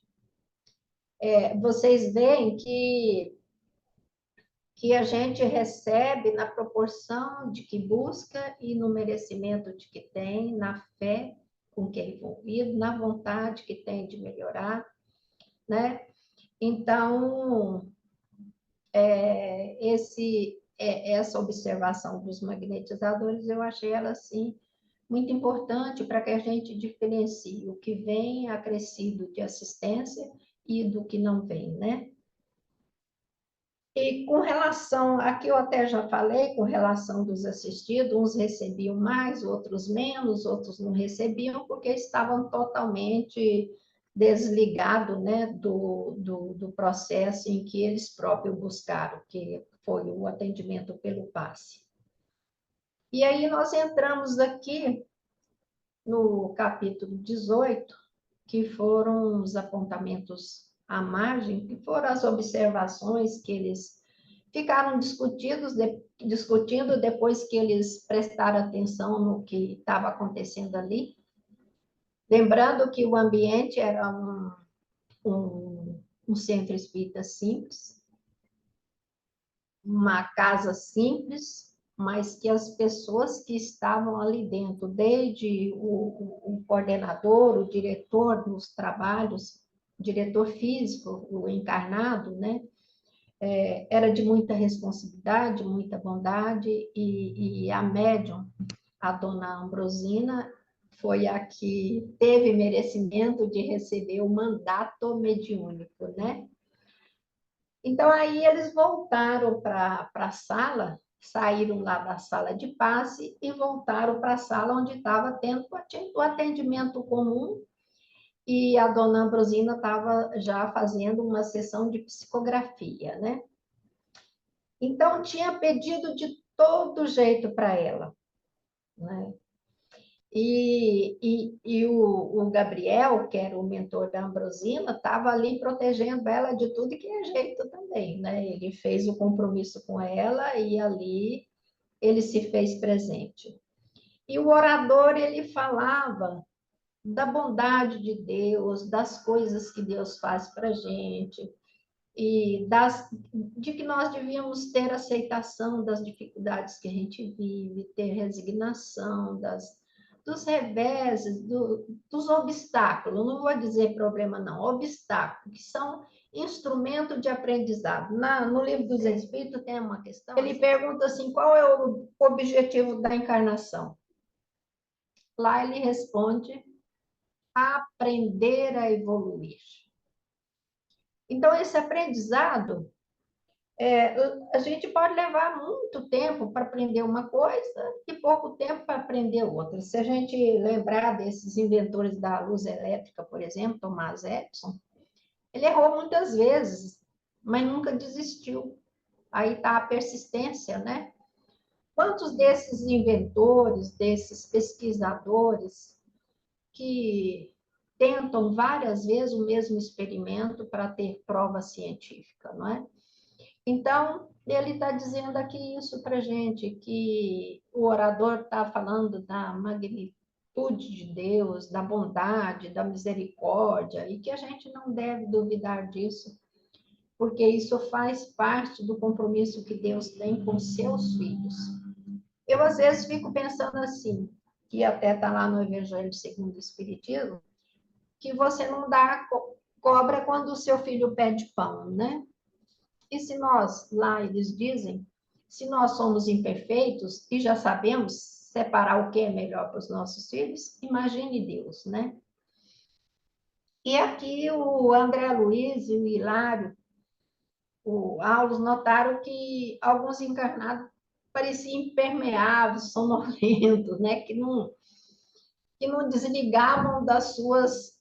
Vocês veem que a gente recebe na proporção de que busca e no merecimento de que tem, na fé com que é envolvido, na vontade que tem de melhorar, né? Então, essa observação dos magnetizadores, eu achei ela, assim, muito importante para que a gente diferencie o que vem acrescido de assistência e do que não vem, né? E E com relação, aqui eu até já falei, com relação dos assistidos, uns recebiam mais, outros menos, outros não recebiam, porque estavam totalmente desligados, né, do processo em que eles próprios buscaram, que foi o atendimento pelo passe. E aí nós entramos aqui no capítulo 18, que foram os apontamentos à margem, que foram as observações que eles ficaram discutindo depois que eles prestaram atenção no que estava acontecendo ali. Lembrando que o ambiente era um centro espírita simples, uma casa simples, mas que as pessoas que estavam ali dentro, desde o coordenador, o diretor dos trabalhos, o diretor físico, o encarnado, né? Era de muita responsabilidade, muita bondade, e a médium, a dona Ambrosina, foi a que teve merecimento de receber o mandato mediúnico, né? Então, aí eles voltaram para a sala, saíram lá da sala de passe e voltaram para a sala onde estava tendo o atendimento comum, e a dona Ambrosina estava já fazendo uma sessão de psicografia, né? Então, tinha pedido de todo jeito para ela, né? E o Gabriel, que era o mentor da Ambrosina, estava ali protegendo ela de tudo que é jeito também, né? Ele fez o compromisso com ela e ali ele se fez presente. E o orador, ele falava da bondade de Deus, das coisas que Deus faz para a gente, e de que nós devíamos ter aceitação das dificuldades que a gente vive, ter resignação dos reveses, dos obstáculos, não vou dizer problema não, obstáculos, que são instrumento de aprendizado. No Livro dos Espíritos tem uma questão, ele pergunta assim, qual é o objetivo da encarnação? Lá ele responde, aprender a evoluir. Então, esse aprendizado, a gente pode levar muito tempo para aprender uma coisa e pouco tempo para aprender outra. Se a gente lembrar desses inventores da luz elétrica, por exemplo, Thomas Edison, ele errou muitas vezes, mas nunca desistiu. Aí está a persistência, né? Quantos desses inventores, desses pesquisadores que tentam várias vezes o mesmo experimento para ter prova científica, não é? Então, ele está dizendo aqui isso para a gente, que o orador está falando da magnitude de Deus, da bondade, da misericórdia, e que a gente não deve duvidar disso, porque isso faz parte do compromisso que Deus tem com seus filhos. Eu, às vezes, fico pensando assim, que até está lá no Evangelho segundo o Espiritismo, que você não dá cobra quando o seu filho pede pão, né? E se nós, lá eles dizem, se nós somos imperfeitos e já sabemos separar o que é melhor para os nossos filhos, imagine Deus, né? E aqui o André Luiz e o Hilário, o Aulos, notaram que alguns encarnados pareciam impermeáveis, sonolentos, né? Que não desligavam das suas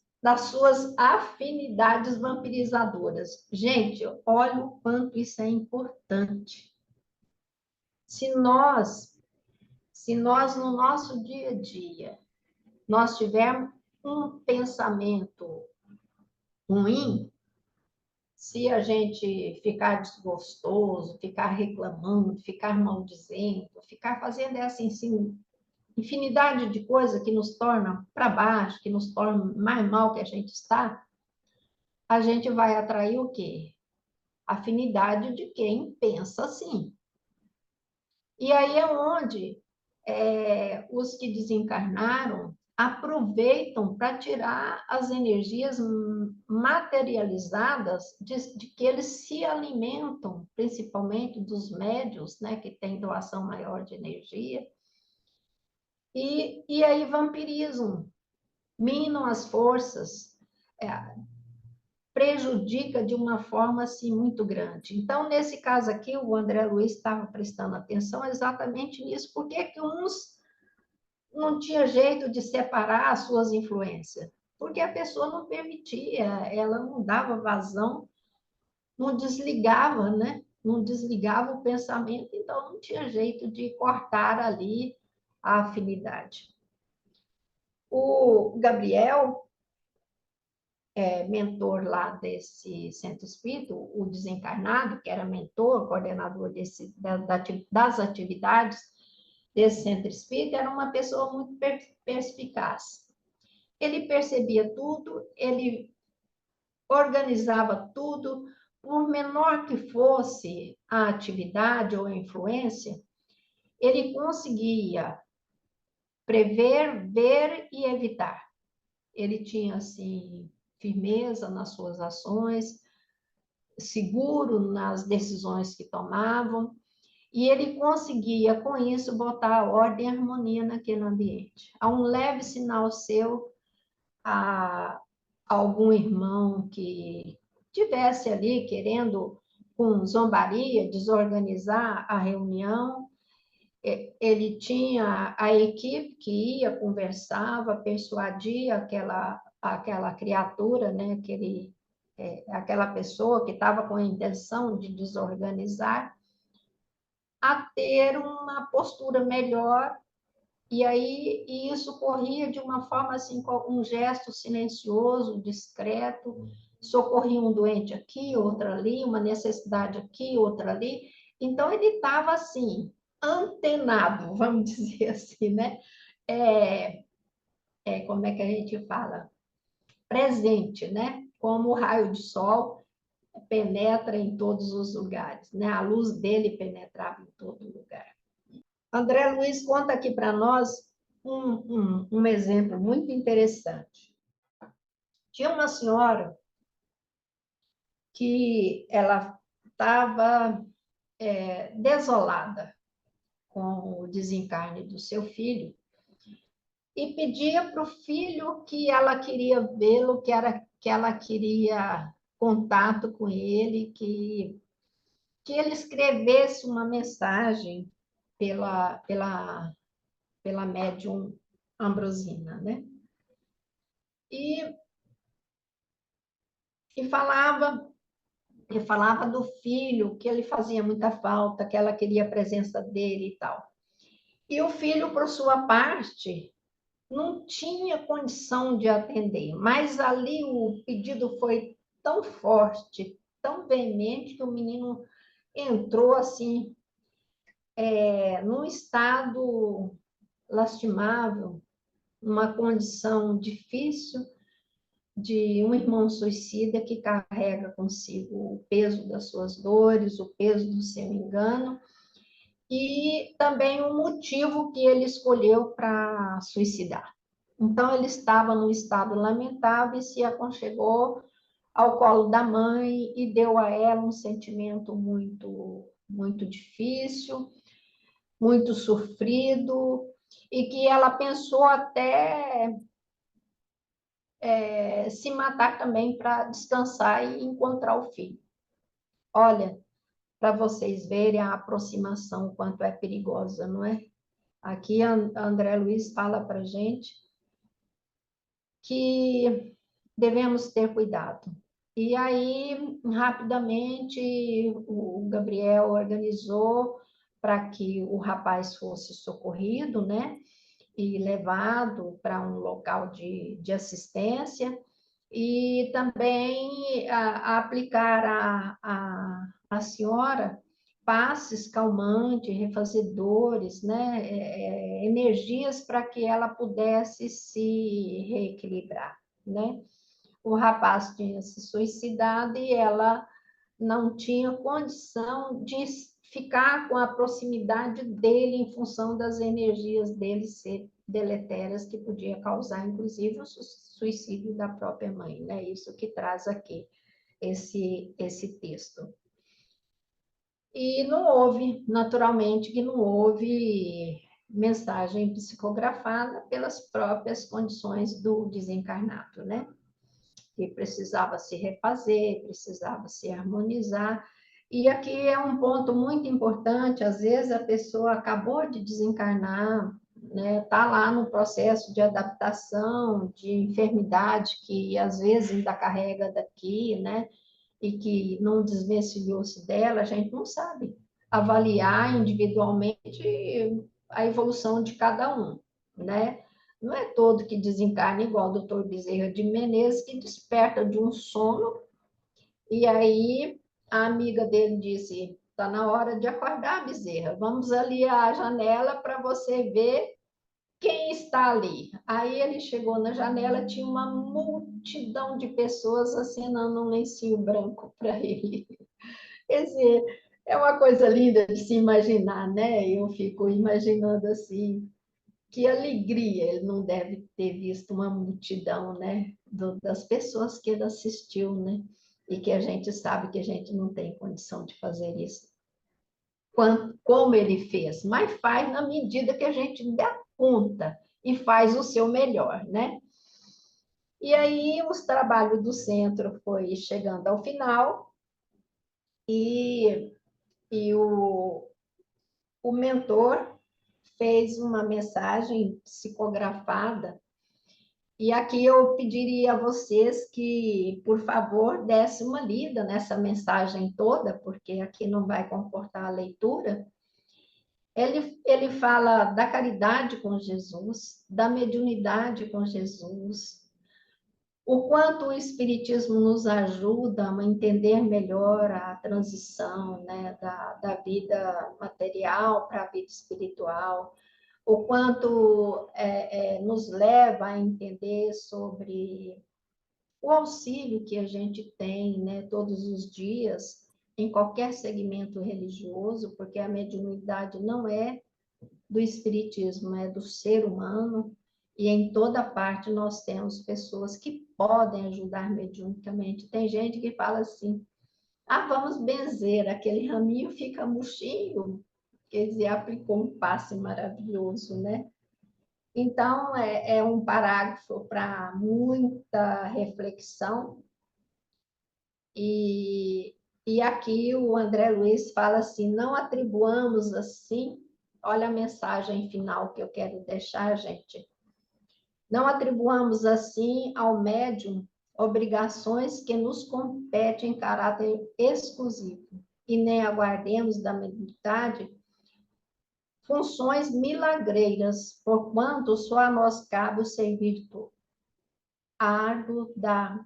afinidades vampirizadoras. Gente, olha o quanto isso é importante. Se nós no nosso dia a dia, nós tivermos um pensamento ruim, se a gente ficar desgostoso, ficar reclamando, ficar maldizendo, ficar fazendo essa infinidade de coisas que nos tornam para baixo, que nos tornam mais mal que a gente está, a gente vai atrair o quê? Afinidade de quem pensa assim. E aí é onde os que desencarnaram aproveitam para tirar as energias materializadas de que eles se alimentam, principalmente dos médiuns, né, que têm doação maior de energia, e aí vampirizam, minam as forças. prejudica de uma forma assim muito grande. Então, nesse caso aqui, o André Luiz estava prestando atenção exatamente nisso. Por que que uns não tinha jeito de separar as suas influências? Porque a pessoa não permitia, ela não dava vazão, não desligava, né? Não desligava o pensamento, então não tinha jeito de cortar ali a afinidade. O Gabriel, mentor lá desse centro espírita, o desencarnado, que era mentor, coordenador das atividades desse centro espírita, era uma pessoa muito perspicaz. Ele percebia tudo, ele organizava tudo, por menor que fosse a atividade ou a influência, ele conseguia prever, ver e evitar. Ele tinha, assim, firmeza nas suas ações, seguro nas decisões que tomavam, e ele conseguia, com isso, botar ordem e harmonia naquele ambiente. A um leve sinal seu, a algum irmão que tivesse ali querendo, com zombaria, desorganizar a reunião, ele tinha a equipe que ia, conversava, persuadia aquela criatura, né, aquela pessoa que estava com a intenção de desorganizar, a ter uma postura melhor, e aí isso corria de uma forma assim, com um gesto silencioso, discreto, socorria um doente aqui, outro ali, uma necessidade aqui, outra ali. Então ele estava assim, antenado, vamos dizer assim, né? Como é que a gente fala? Presente, né? Como o raio de sol penetra em todos os lugares, né? A luz dele penetrava em todo lugar. André Luiz conta aqui para nós um exemplo muito interessante. Tinha uma senhora que ela estava desolada com o desencarne do seu filho e pedia para o filho que ela queria vê-lo, que ela queria contato com ele, que ele escrevesse uma mensagem pela médium Ambrosina, né? E falava do filho, que ele fazia muita falta, que ela queria a presença dele e tal. E o filho, por sua parte, não tinha condição de atender, mas ali o pedido foi tão forte, tão veemente, que o menino entrou assim, num estado lastimável, numa condição difícil, de um irmão suicida que carrega consigo o peso das suas dores, o peso do seu engano, e também o motivo que ele escolheu para suicidar. Então, ele estava num estado lamentável e se aconchegou ao colo da mãe e deu a ela um sentimento muito, muito difícil, muito sofrido, e que ela pensou até se matar também para descansar e encontrar o filho. Olha, para vocês verem a aproximação, quanto é perigosa, não é? Aqui, André Luiz fala para a gente que devemos ter cuidado. E aí, rapidamente, o Gabriel organizou para que o rapaz fosse socorrido, né? E levado para um local de assistência, e também aplicar a senhora passes calmantes, refazedores, né? Energias para que ela pudesse se reequilibrar, né? O rapaz tinha se suicidado e ela não tinha condição de ficar com a proximidade dele em função das energias dele ser deletérias, que podia causar, inclusive, o suicídio da própria mãe, né? Isso que traz aqui esse texto. E não houve, naturalmente, que não houve mensagem psicografada pelas próprias condições do desencarnado, né? que precisava se refazer, precisava se harmonizar. E aqui é um ponto muito importante, às vezes a pessoa acabou de desencarnar, né, tá lá no processo de adaptação, de enfermidade que às vezes ainda carrega daqui, né, e que não desvencilhou-se dela, a gente não sabe avaliar individualmente a evolução de cada um, né? Não é todo que desencarna igual o doutor Bezerra de Menezes, que desperta de um sono, e aí a amiga dele disse, está na hora de acordar, Bezerra, vamos ali à janela para você ver quem está ali. Aí ele chegou na janela, tinha uma multidão de pessoas acenando um lencinho branco para ele. Quer dizer, é uma coisa linda de se imaginar, né? Eu fico imaginando assim, que alegria ele não deve ter visto uma multidão, né? Das pessoas que ele assistiu, né? E que a gente sabe que a gente não tem condição de fazer isso como ele fez, mas faz na medida que a gente dá conta e faz o seu melhor, né? E aí os trabalhos do centro foi chegando ao final e, e o mentor fez uma mensagem psicografada. E aqui eu pediria a vocês que, por favor, desse uma lida nessa mensagem toda, porque aqui não vai comportar a leitura. Ele fala da caridade com Jesus, da mediunidade com Jesus, o quanto o Espiritismo nos ajuda a entender melhor a transição, né, da vida material para a vida espiritual, o quanto nos leva a entender sobre o auxílio que a gente tem, né, todos os dias, em qualquer segmento religioso, porque a mediunidade não é do espiritismo, é do ser humano, e em toda parte nós temos pessoas que podem ajudar mediunicamente. Tem gente que fala assim, vamos benzer, aquele raminho fica murchinho, quer dizer, aplicou um passe maravilhoso, né? Então, é um parágrafo para muita reflexão, e aqui o André Luiz fala assim, não atribuamos assim, olha a mensagem final que eu quero deixar, gente, não atribuamos assim ao médium obrigações que nos competem em caráter exclusivo, e nem aguardemos da mediunidade funções milagreiras, porquanto só a nós cabe o serviço árduo da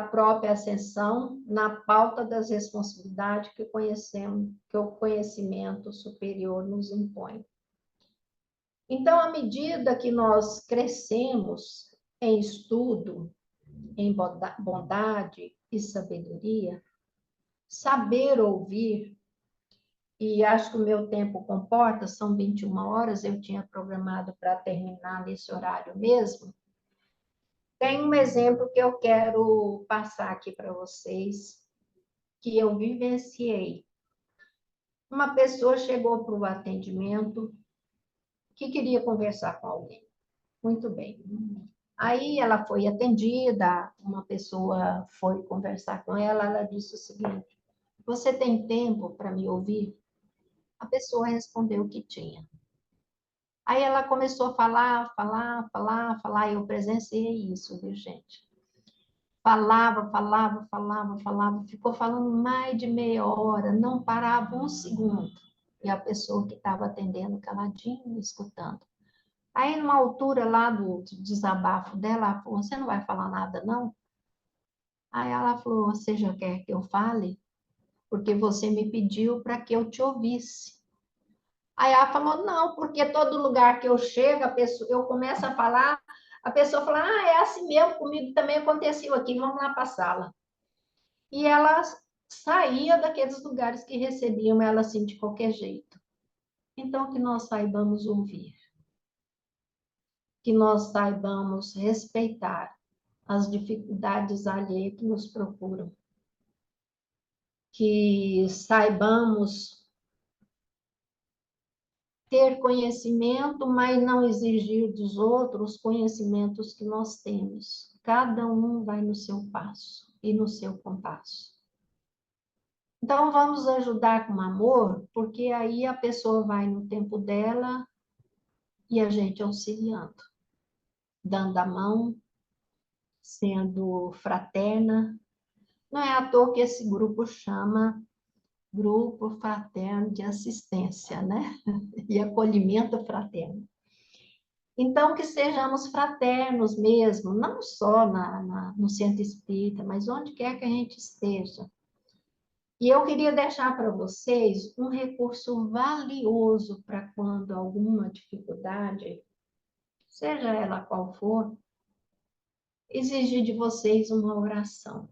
própria ascensão na pauta das responsabilidades que conhecemos, que o conhecimento superior nos impõe. Então, à medida que nós crescemos em estudo, em bondade e sabedoria, saber ouvir, e acho que o meu tempo comporta, são 21 horas, eu tinha programado para terminar nesse horário mesmo. Tem um exemplo que eu quero passar aqui para vocês, que eu vivenciei. Uma pessoa chegou para o atendimento que queria conversar com alguém. Muito bem. Aí ela foi atendida, uma pessoa foi conversar com ela, ela disse o seguinte, você tem tempo para me ouvir? A pessoa respondeu que tinha. Aí ela começou a falar, eu presenciei isso, viu, gente? Falava, ficou falando mais de meia hora, não parava um segundo. E a pessoa que estava atendendo caladinho, escutando. Aí, numa altura lá do desabafo dela, ela falou, você não vai falar nada, não? Aí ela falou, você já quer que eu fale? Porque você me pediu para que eu te ouvisse. Aí ela falou, não, porque todo lugar que eu chego, eu começo a falar, a pessoa fala, é assim mesmo, comigo também aconteceu aqui, vamos lá para a sala. E ela saía daqueles lugares que recebiam ela assim de qualquer jeito. Então, que nós saibamos ouvir, que nós saibamos respeitar as dificuldades alheias que nos procuram, que saibamos ter conhecimento, mas não exigir dos outros conhecimentos que nós temos. cada um vai no seu passo e no seu compasso. Então, vamos ajudar com amor, porque aí a pessoa vai no tempo dela e a gente auxiliando, dando a mão, sendo fraterna. Não é à toa que esse grupo chama Grupo Fraterno de Assistência, né? E acolhimento fraterno. Então, que sejamos fraternos mesmo, não só no centro espírita, mas onde quer que a gente esteja. E eu queria deixar para vocês um recurso valioso para quando alguma dificuldade, seja ela qual for, exigir de vocês uma oração.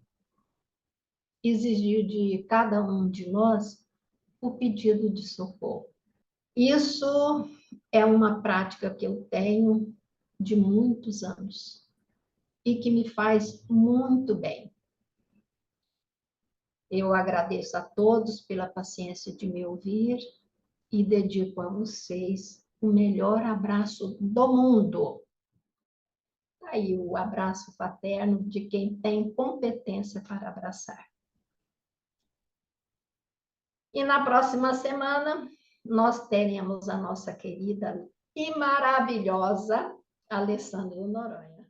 Exigir de cada um de nós o pedido de socorro. Isso é uma prática que eu tenho de muitos anos e que me faz muito bem. Eu agradeço a todos pela paciência de me ouvir e dedico a vocês o melhor abraço do mundo. Aí o abraço fraterno de quem tem competência para abraçar. E na próxima semana nós teremos a nossa querida e maravilhosa Alessandra Noronha.